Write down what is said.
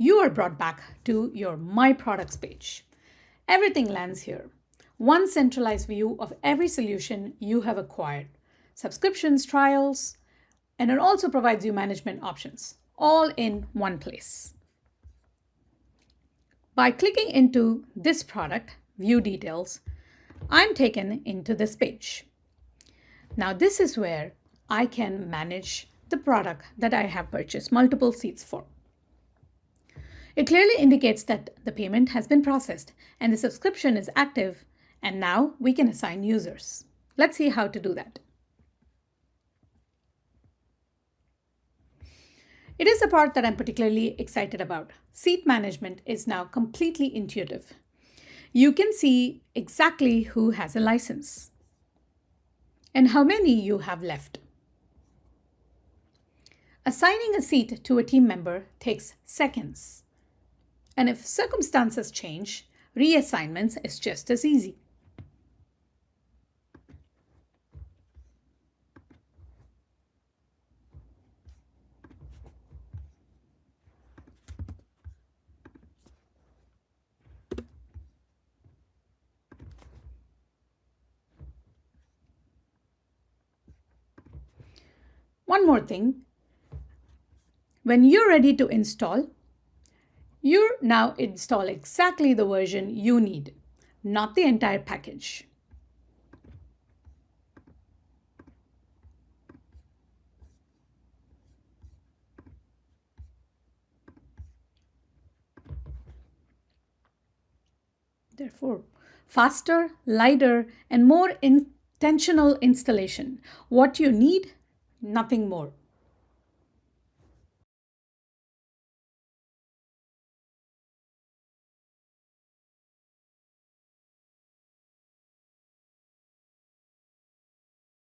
you are brought back to your My Products page. Everything lands here. One centralized view of every solution you have acquired, subscriptions, trials, and it also provides you management options, all in one place. By clicking into this product, view details, I'm taken into this page. Now, this is where I can manage the product that I have purchased multiple seats for. It clearly indicates that the payment has been processed and the subscription is active, and now we can assign users. Let's see how to do that. It is the part that I'm particularly excited about. Seat management is now completely intuitive. You can see exactly who has a license and how many you have left. Assigning a seat to a team member takes seconds. And if circumstances change, reassignments is just as easy. One more thing, when you're ready to install, you now install exactly the version you need, not the entire package. Therefore, faster, lighter, and more intentional installation. What you need, nothing more.